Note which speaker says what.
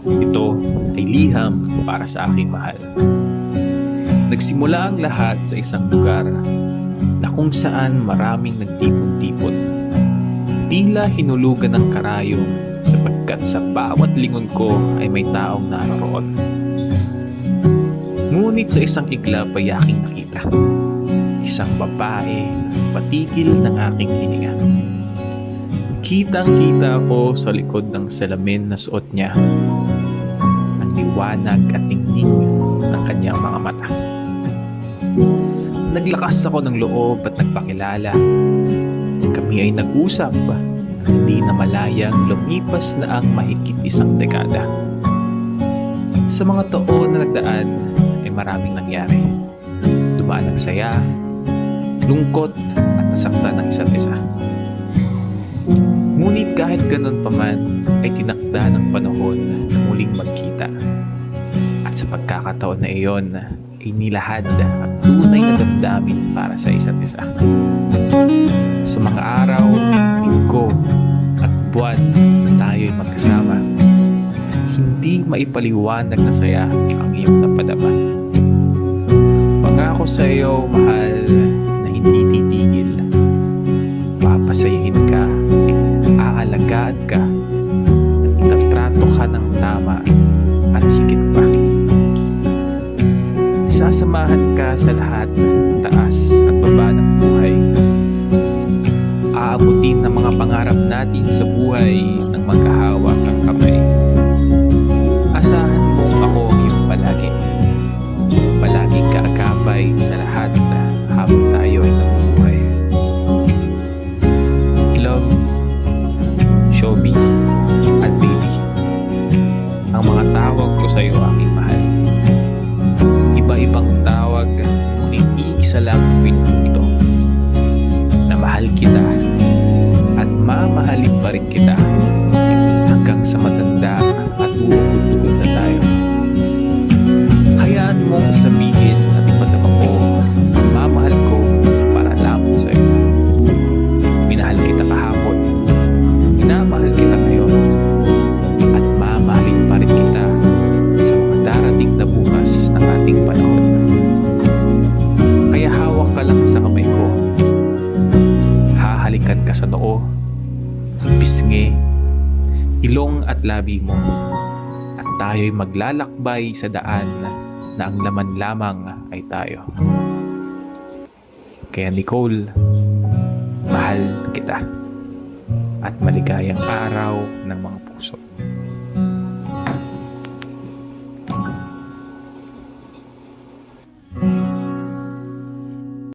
Speaker 1: Ito ay liham para sa aking mahal. Nagsimula ang lahat sa isang lugar na kung saan maraming nagtipon-tipon. Tila hinulugan ng karayom sapagkat sa bawat lingon ko ay may taong naroroon. Ngunit sa isang iglap ay aking nakita. Isang babae na patigil ng aking hininga. Kitang-kita ako sa likod ng salamin na suot niya. Ang liwanag at tingning ng kanyang mga mata. Naglakas ako ng loob at nagpakilala. Kami ay nag-usap. Hindi na malayang lumipas na ang mahigit isang dekada. Sa mga taon na nagdaan ay maraming nangyari. Dumaan ang saya, lungkot at nasaktan ng isa't isa. Ngunit kahit ganun pa man ay tinakda ng panahon na muling magkita. At sa pagkakataon na iyon ay nilahad ang tunay na damdamin para sa isa't isa. Sa mga araw, linggo at buwan na tayo'y magkasama, hindi maipaliwanag na saya ang iyong napadama. Pangako sa iyo, mahal, na hindi titigil. Papasayahin ka, aalagaan ka, at itatrato ka ng tama at higit pa. Sasamahan ka sa lahat ng taas at baba ng buhay. Aabutin ng mga pangarap natin sa buhay ng magkahawak ang kamay. Asahan mo ako ang iyong palagi. Palaging kaagapay sa lahat habang tayo ay nabubuhay. Love, Shobi, at baby. Ang mga tawag ko sa iyo, aking mahal. Iba-ibang tawag, ngunit iisa lang ang pinupunto. Na mahal kita at mamahalin pa rin kita hanggang sa matanda at uugod-ugod na tayo. Hayaan mong sabihin at ipadama ko ang mamahal ko para lamang sa iyo. Minahal kita kahapon, minamahal kita ngayon, at mamahalin pa rin kita sa mga darating na bukas ng ating panahon. Kaya hawak ka lang sa kamay ko. Hahalikan ka sa noo, pisngi, ilong at labi mo, at tayo'y maglalakbay sa daan na ang laman lamang ay tayo. Kaya Nicole, mahal kita, at maligayang araw ng mga puso.